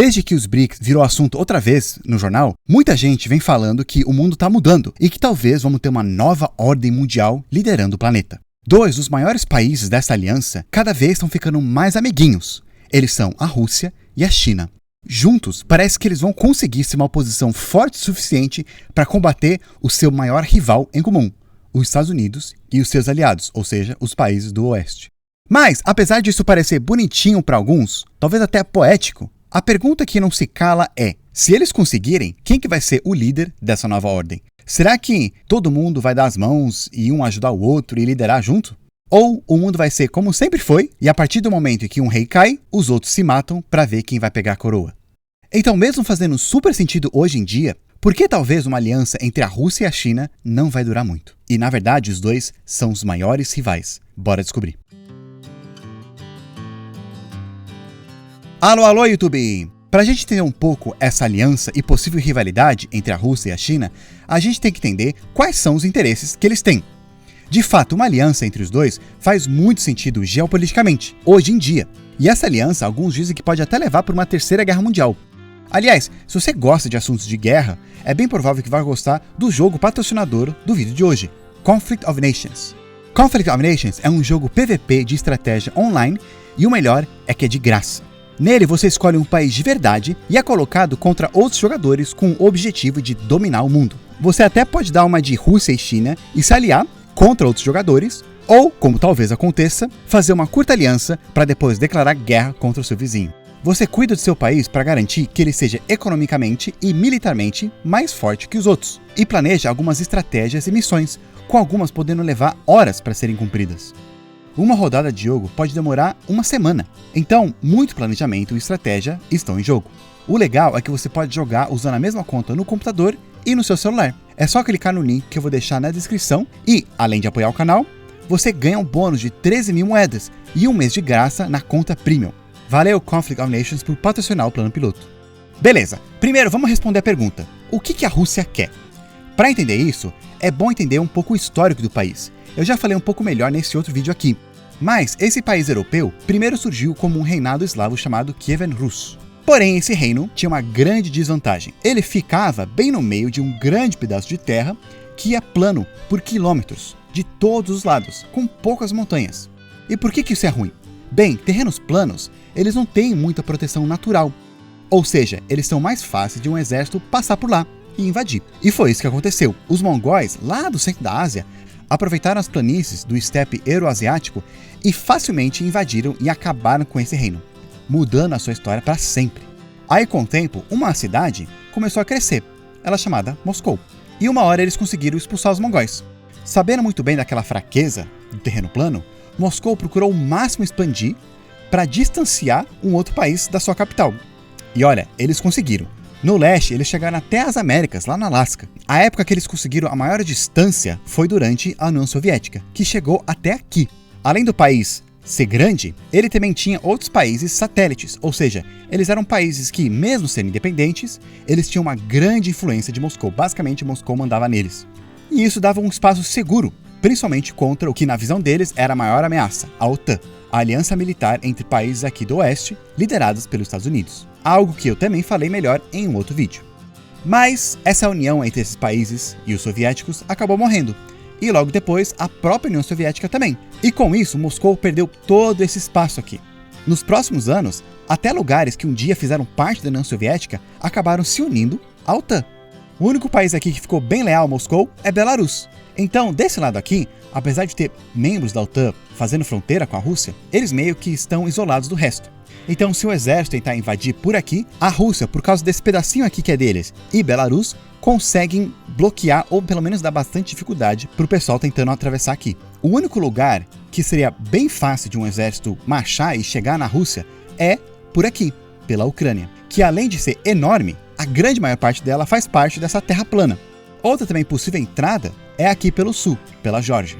Desde que os BRICS virou assunto outra vez no jornal, muita gente vem falando que o mundo está mudando e que talvez vamos ter uma nova ordem mundial liderando o planeta. Dois dos maiores países dessa aliança cada vez estão ficando mais amiguinhos. Eles são a Rússia e a China. Juntos, parece que eles vão conseguir ser uma oposição forte o suficiente para combater o seu maior rival em comum, os Estados Unidos e os seus aliados, ou seja, os países do Oeste. Mas, apesar disso parecer bonitinho para alguns, talvez até poético, a pergunta que não se cala é, se eles conseguirem, quem que vai ser o líder dessa nova ordem? Será que todo mundo vai dar as mãos e um ajudar o outro e liderar junto? Ou o mundo vai ser como sempre foi, e a partir do momento em que um rei cai, os outros se matam para ver quem vai pegar a coroa? Então, mesmo fazendo super sentido hoje em dia, por que talvez uma aliança entre a Rússia e a China não vai durar muito? E na verdade, os dois são os maiores rivais. Bora descobrir. Alô, YouTube! Para a gente entender um pouco essa aliança e possível rivalidade entre a Rússia e a China, a gente tem que entender quais são os interesses que eles têm. De fato, uma aliança entre os dois faz muito sentido geopoliticamente, hoje em dia. E essa aliança, alguns dizem que pode até levar para uma terceira guerra mundial. Aliás, se você gosta de assuntos de guerra, é bem provável que vai gostar do jogo patrocinador do vídeo de hoje, Conflict of Nations. Conflict of Nations é um jogo PVP de estratégia online e o melhor é que é de graça. Nele, você escolhe um país de verdade e é colocado contra outros jogadores com o objetivo de dominar o mundo. Você até pode dar uma de Rússia e China e se aliar contra outros jogadores, ou, como talvez aconteça, fazer uma curta aliança para depois declarar guerra contra o seu vizinho. Você cuida do seu país para garantir que ele seja economicamente e militarmente mais forte que os outros, e planeja algumas estratégias e missões, com algumas podendo levar horas para serem cumpridas. Uma rodada de jogo pode demorar uma semana, então muito planejamento e estratégia estão em jogo. O legal é que você pode jogar usando a mesma conta no computador e no seu celular. É só clicar no link que eu vou deixar na descrição e, além de apoiar o canal, você ganha um bônus de 13.000 moedas e um mês de graça na conta Premium. Valeu Conflict of Nations por patrocinar o plano piloto. Beleza, primeiro vamos responder a pergunta, o que a Rússia quer? Para entender isso, é bom entender um pouco o histórico do país. Eu já falei um pouco melhor nesse outro vídeo aqui. Mas esse país europeu primeiro surgiu como um reinado eslavo chamado Kievan Rus. Porém, esse reino tinha uma grande desvantagem. Ele ficava bem no meio de um grande pedaço de terra que ia plano por quilômetros, de todos os lados, com poucas montanhas. E por que isso é ruim? Bem, terrenos planos, eles não têm muita proteção natural. Ou seja, eles são mais fáceis de um exército passar por lá e invadir. E foi isso que aconteceu. Os mongóis, lá do centro da Ásia, aproveitaram as planícies do estepe euroasiático e facilmente invadiram e acabaram com esse reino, mudando a sua história para sempre. Aí, com o tempo, uma cidade começou a crescer, ela chamada Moscou, e uma hora eles conseguiram expulsar os mongóis. Sabendo muito bem daquela fraqueza do terreno plano, Moscou procurou o máximo expandir para distanciar um outro país da sua capital. E olha, eles conseguiram. No leste, eles chegaram até as Américas, lá na Alasca. A época que eles conseguiram a maior distância foi durante a União Soviética, que chegou até aqui. Além do país ser grande, ele também tinha outros países satélites, ou seja, eles eram países que, mesmo sendo independentes, eles tinham uma grande influência de Moscou. Basicamente, Moscou mandava neles. E isso dava um espaço seguro, principalmente contra o que, na visão deles, era a maior ameaça, a OTAN, a aliança militar entre países aqui do Oeste, liderados pelos Estados Unidos. Algo que eu também falei melhor em um outro vídeo. Mas essa união entre esses países e os soviéticos acabou morrendo, e logo depois a própria União Soviética também. E com isso, Moscou perdeu todo esse espaço aqui. Nos próximos anos, até lugares que um dia fizeram parte da União Soviética acabaram se unindo à OTAN. O único país aqui que ficou bem leal a Moscou é Belarus. Então, desse lado aqui, apesar de ter membros da OTAN fazendo fronteira com a Rússia, eles meio que estão isolados do resto. Então, se o exército tentar invadir por aqui, a Rússia, por causa desse pedacinho aqui que é deles, e Belarus, conseguem bloquear ou pelo menos dar bastante dificuldade para o pessoal tentando atravessar aqui. O único lugar que seria bem fácil de um exército marchar e chegar na Rússia é por aqui, pela Ucrânia, que além de ser enorme, a grande maior parte dela faz parte dessa terra plana. Outra também possível entrada é aqui pelo sul, pela Geórgia.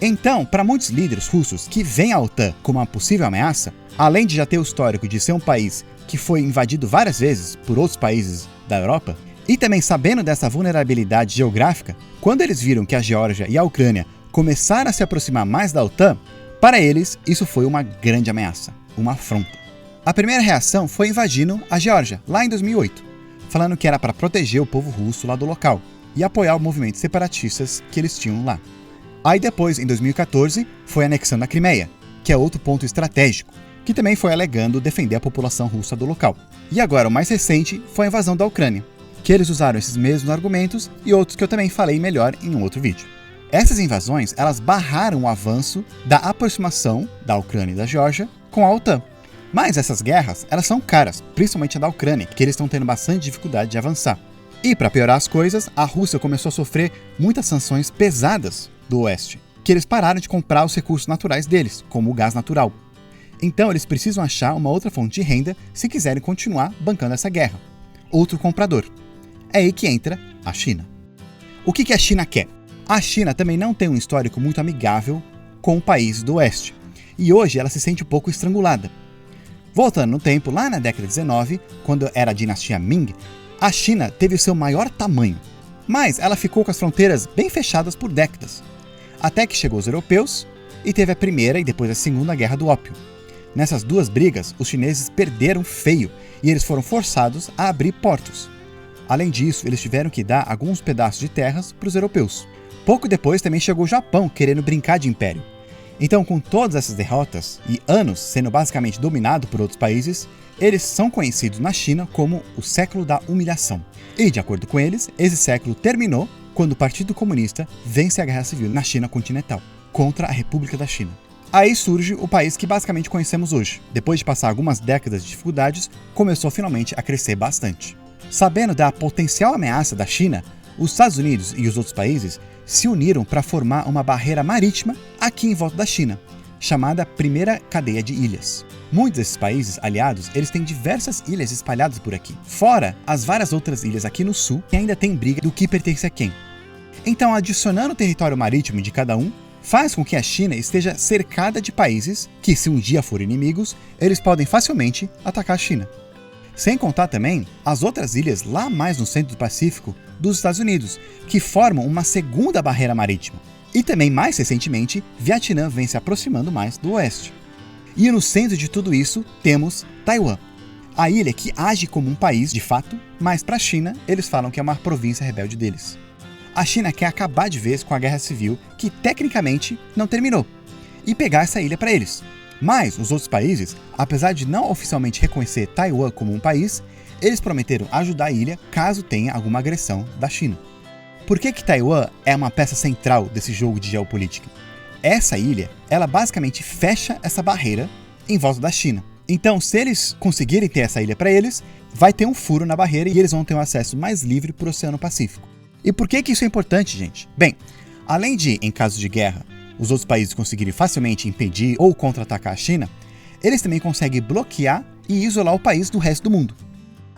Então, para muitos líderes russos que veem a OTAN como uma possível ameaça, além de já ter o histórico de ser um país que foi invadido várias vezes por outros países da Europa, e também sabendo dessa vulnerabilidade geográfica, quando eles viram que a Geórgia e a Ucrânia começaram a se aproximar mais da OTAN, para eles isso foi uma grande ameaça, uma afronta. A primeira reação foi invadindo a Geórgia, lá em 2008, falando que era para proteger o povo russo lá do local e apoiar os movimentos separatistas que eles tinham lá. Aí depois, em 2014, foi anexando a Crimeia, que é outro ponto estratégico, que também foi alegando defender a população russa do local. E agora, o mais recente, foi a invasão da Ucrânia, que eles usaram esses mesmos argumentos e outros que eu também falei melhor em um outro vídeo. Essas invasões, elas barraram o avanço da aproximação da Ucrânia e da Geórgia com a OTAN. Mas essas guerras, elas são caras, principalmente a da Ucrânia, que eles estão tendo bastante dificuldade de avançar. E para piorar as coisas, a Rússia começou a sofrer muitas sanções pesadas do Oeste, que eles pararam de comprar os recursos naturais deles, como o gás natural. Então eles precisam achar uma outra fonte de renda se quiserem continuar bancando essa guerra. Outro comprador. É aí que entra a China. O que a China quer? A China também não tem um histórico muito amigável com países do Oeste, e hoje ela se sente um pouco estrangulada. Voltando no tempo, lá na década de 19, quando era a dinastia Ming, a China teve o seu maior tamanho, mas ela ficou com as fronteiras bem fechadas por décadas, até que chegou os europeus e teve a Primeira e depois a Segunda Guerra do Ópio. Nessas duas brigas, os chineses perderam feio e eles foram forçados a abrir portos. Além disso, eles tiveram que dar alguns pedaços de terras para os europeus. Pouco depois também chegou o Japão querendo brincar de império. Então, com todas essas derrotas e anos sendo basicamente dominado por outros países, eles são conhecidos na China como o século da humilhação. E, de acordo com eles, esse século terminou quando o Partido Comunista vence a Guerra Civil na China continental, contra a República da China. Aí surge o país que basicamente conhecemos hoje. Depois de passar algumas décadas de dificuldades, começou finalmente a crescer bastante. Sabendo da potencial ameaça da China, os Estados Unidos e os outros países se uniram para formar uma barreira marítima aqui em volta da China, chamada Primeira Cadeia de Ilhas. Muitos desses países aliados, eles têm diversas ilhas espalhadas por aqui, fora as várias outras ilhas aqui no sul que ainda tem briga do que pertence a quem. Então, adicionando o território marítimo de cada um, faz com que a China esteja cercada de países que, se um dia forem inimigos, eles podem facilmente atacar a China. Sem contar também as outras ilhas lá mais no centro do Pacífico dos Estados Unidos, que formam uma segunda barreira marítima. E também, mais recentemente, Vietnã vem se aproximando mais do oeste. E no centro de tudo isso, temos Taiwan, a ilha que age como um país de fato, mas para a China, eles falam que é uma província rebelde deles. A China quer acabar de vez com a guerra civil, que tecnicamente não terminou, e pegar essa ilha para eles. Mas os outros países, apesar de não oficialmente reconhecer Taiwan como um país, eles prometeram ajudar a ilha caso tenha alguma agressão da China. Por que Taiwan é uma peça central desse jogo de geopolítica? Essa ilha, ela basicamente fecha essa barreira em volta da China. Então, se eles conseguirem ter essa ilha para eles, vai ter um furo na barreira e eles vão ter um acesso mais livre para o Oceano Pacífico. E por que isso é importante, gente? Bem, além de, em caso de guerra, os outros países conseguirem facilmente impedir ou contra-atacar a China, eles também conseguem bloquear e isolar o país do resto do mundo.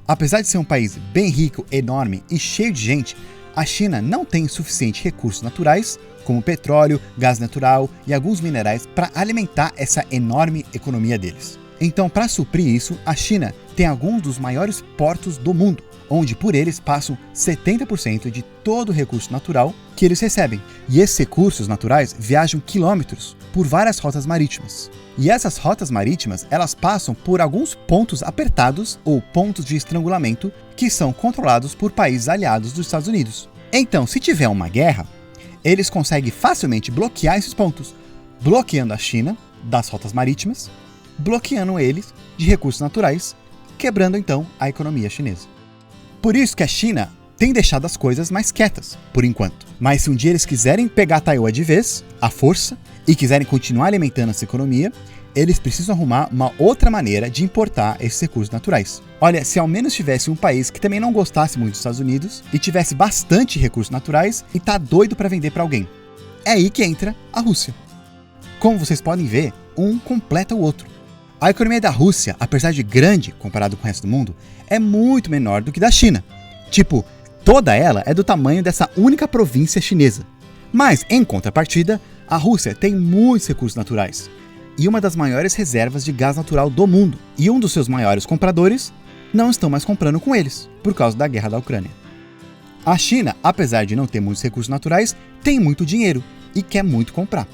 Apesar de ser um país bem rico, enorme e cheio de gente, a China não tem suficientes recursos naturais, como petróleo, gás natural e alguns minerais para alimentar essa enorme economia deles. Então, para suprir isso, a China tem alguns dos maiores portos do mundo, onde por eles passam 70% de todo o recurso natural que eles recebem. E esses recursos naturais viajam quilômetros por várias rotas marítimas. E essas rotas marítimas, elas passam por alguns pontos apertados ou pontos de estrangulamento que são controlados por países aliados dos Estados Unidos. Então, se tiver uma guerra, eles conseguem facilmente bloquear esses pontos, bloqueando a China das rotas marítimas, bloqueando eles de recursos naturais, quebrando então a economia chinesa. Por isso que a China tem deixado as coisas mais quietas, por enquanto. Mas se um dia eles quiserem pegar Taiwan de vez, à força, e quiserem continuar alimentando essa economia, eles precisam arrumar uma outra maneira de importar esses recursos naturais. Olha, se ao menos tivesse um país que também não gostasse muito dos Estados Unidos e tivesse bastante recursos naturais e tá doido para vender para alguém. É aí que entra a Rússia. Como vocês podem ver, um completa o outro. A economia da Rússia, apesar de grande comparado com o resto do mundo, é muito menor do que da China. Tipo, toda ela é do tamanho dessa única província chinesa. Mas, em contrapartida, a Rússia tem muitos recursos naturais e uma das maiores reservas de gás natural do mundo. E um dos seus maiores compradores não estão mais comprando com eles, por causa da guerra da Ucrânia. A China, apesar de não ter muitos recursos naturais, tem muito dinheiro e quer muito comprar.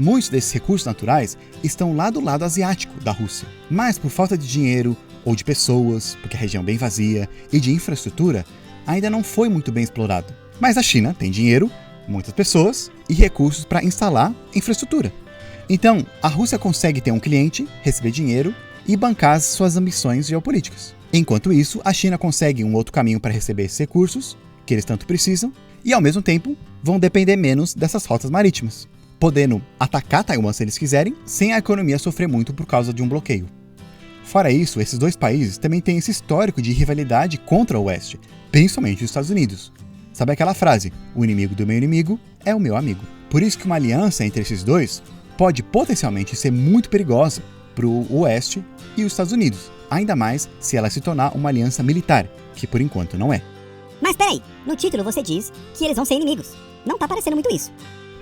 Muitos desses recursos naturais estão lá do lado asiático da Rússia, mas por falta de dinheiro ou de pessoas, porque a região é bem vazia, e de infraestrutura, ainda não foi muito bem explorado. Mas a China tem dinheiro, muitas pessoas e recursos para instalar infraestrutura. Então, a Rússia consegue ter um cliente, receber dinheiro e bancar as suas ambições geopolíticas. Enquanto isso, a China consegue um outro caminho para receber esses recursos, que eles tanto precisam, e ao mesmo tempo vão depender menos dessas rotas marítimas, podendo atacar Taiwan se eles quiserem, sem a economia sofrer muito por causa de um bloqueio. Fora isso, esses dois países também têm esse histórico de rivalidade contra o Oeste, principalmente os Estados Unidos. Sabe aquela frase, o inimigo do meu inimigo é o meu amigo. Por isso que uma aliança entre esses dois pode potencialmente ser muito perigosa para o Oeste e os Estados Unidos, ainda mais se ela se tornar uma aliança militar, que por enquanto não é. Mas peraí, no título você diz que eles vão ser inimigos. Não tá parecendo muito isso.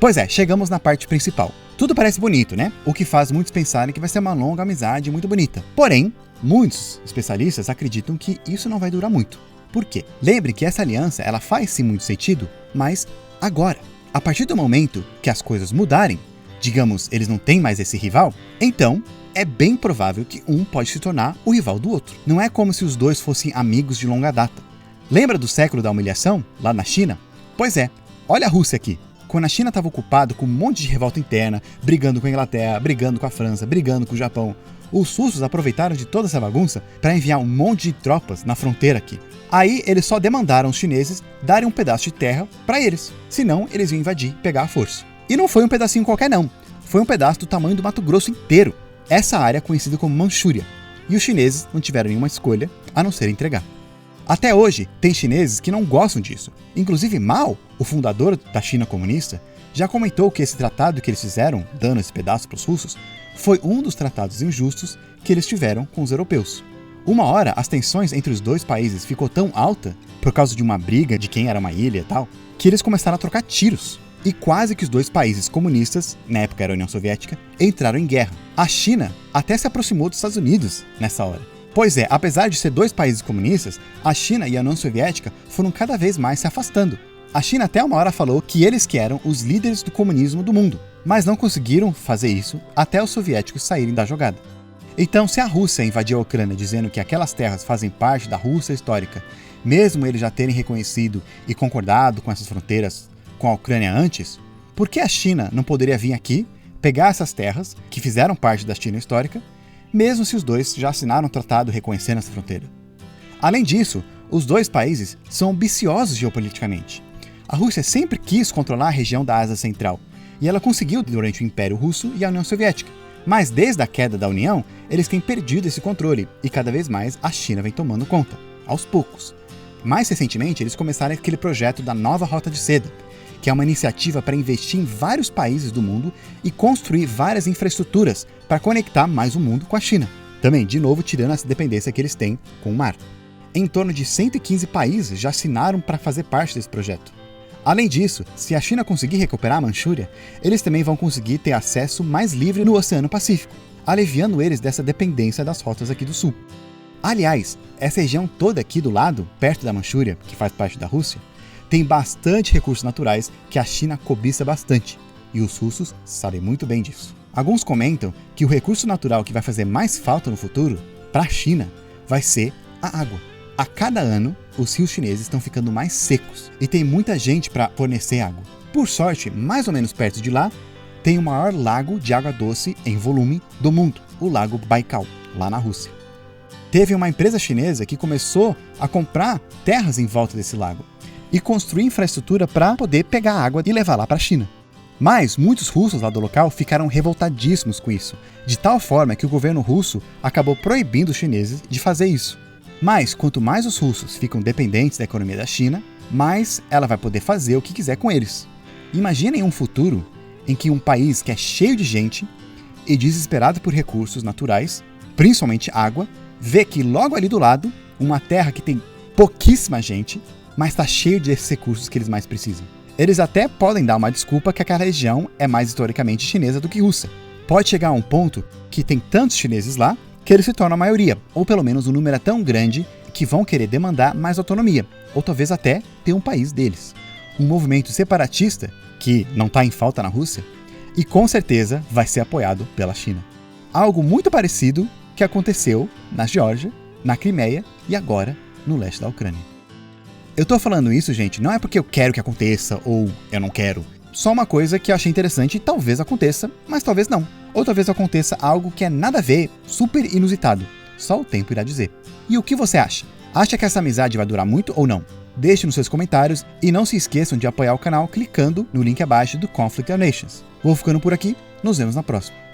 Pois é, chegamos na parte principal. Tudo parece bonito, né? O que faz muitos pensarem que vai ser uma longa amizade muito bonita. Porém, muitos especialistas acreditam que isso não vai durar muito. Por quê? Lembre que essa aliança ela faz sim muito sentido, mas agora. A partir do momento que as coisas mudarem, digamos, eles não têm mais esse rival, então é bem provável que um pode se tornar o rival do outro. Não é como se os dois fossem amigos de longa data. Lembra do século da humilhação, lá na China? Pois é, olha a Rússia aqui. Quando a China estava ocupada com um monte de revolta interna, brigando com a Inglaterra, brigando com a França, brigando com o Japão, os russos aproveitaram de toda essa bagunça para enviar um monte de tropas na fronteira aqui. Aí eles só demandaram os chineses darem um pedaço de terra para eles, senão eles iam invadir e pegar à força. E não foi um pedacinho qualquer não, foi um pedaço do tamanho do Mato Grosso inteiro. Essa área é conhecida como Manchúria, e os chineses não tiveram nenhuma escolha a não ser entregar. Até hoje, tem chineses que não gostam disso. Inclusive Mao, o fundador da China comunista, já comentou que esse tratado que eles fizeram, dando esse pedaço para os russos, foi um dos tratados injustos que eles tiveram com os europeus. Uma hora, as tensões entre os dois países ficou tão alta, por causa de uma briga de quem era uma ilha e tal, que eles começaram a trocar tiros. E quase que os dois países comunistas, na época era a União Soviética, entraram em guerra. A China até se aproximou dos Estados Unidos nessa hora. Pois é, apesar de ser dois países comunistas, a China e a União Soviética foram cada vez mais se afastando. A China até uma hora falou que eles que eram os líderes do comunismo do mundo, mas não conseguiram fazer isso até os soviéticos saírem da jogada. Então, se a Rússia invadiu a Ucrânia dizendo que aquelas terras fazem parte da Rússia histórica, mesmo eles já terem reconhecido e concordado com essas fronteiras com a Ucrânia antes, por que a China não poderia vir aqui, pegar essas terras que fizeram parte da China histórica, mesmo se os dois já assinaram um tratado reconhecendo essa fronteira? Além disso, os dois países são ambiciosos geopoliticamente. A Rússia sempre quis controlar a região da Ásia Central, e ela conseguiu durante o Império Russo e a União Soviética. Mas desde a queda da União, eles têm perdido esse controle, e cada vez mais a China vem tomando conta, aos poucos. Mais recentemente, eles começaram aquele projeto da Nova Rota de Seda, que é uma iniciativa para investir em vários países do mundo e construir várias infraestruturas para conectar mais o mundo com a China. Também, de novo, tirando essa dependência que eles têm com o mar. Em torno de 115 países já assinaram para fazer parte desse projeto. Além disso, se a China conseguir recuperar a Manchúria, eles também vão conseguir ter acesso mais livre no Oceano Pacífico, aliviando eles dessa dependência das rotas aqui do sul. Aliás, essa região toda aqui do lado, perto da Manchúria, que faz parte da Rússia, tem bastante recursos naturais que a China cobiça bastante, e os russos sabem muito bem disso. Alguns comentam que o recurso natural que vai fazer mais falta no futuro, para a China, vai ser a água. A cada ano, os rios chineses estão ficando mais secos e tem muita gente para fornecer água. Por sorte, mais ou menos perto de lá, tem o maior lago de água doce em volume do mundo, o Lago Baikal, lá na Rússia. Teve uma empresa chinesa que começou a comprar terras em volta desse lago e construir infraestrutura para poder pegar água e levar lá para a China. Mas muitos russos lá do local ficaram revoltadíssimos com isso, de tal forma que o governo russo acabou proibindo os chineses de fazer isso. Mas quanto mais os russos ficam dependentes da economia da China, mais ela vai poder fazer o que quiser com eles. Imaginem um futuro em que um país que é cheio de gente e desesperado por recursos naturais, principalmente água, vê que logo ali do lado, uma terra que tem pouquíssima gente, mas está cheio desses recursos que eles mais precisam. Eles até podem dar uma desculpa que aquela região é mais historicamente chinesa do que russa. Pode chegar a um ponto que tem tantos chineses lá que eles se tornam a maioria, ou pelo menos o número é tão grande que vão querer demandar mais autonomia, ou talvez até ter um país deles. Um movimento separatista, que não está em falta na Rússia, e com certeza vai ser apoiado pela China. Algo muito parecido que aconteceu na Geórgia, na Crimeia e agora no leste da Ucrânia. Eu tô falando isso, gente, não é porque eu quero que aconteça ou eu não quero. Só uma coisa que eu achei interessante e talvez aconteça, mas talvez não. Ou talvez aconteça algo que é nada a ver, super inusitado. Só o tempo irá dizer. E o que você acha? Acha que essa amizade vai durar muito ou não? Deixe nos seus comentários e não se esqueçam de apoiar o canal clicando no link abaixo do Conflict of Nations. Vou ficando por aqui, nos vemos na próxima.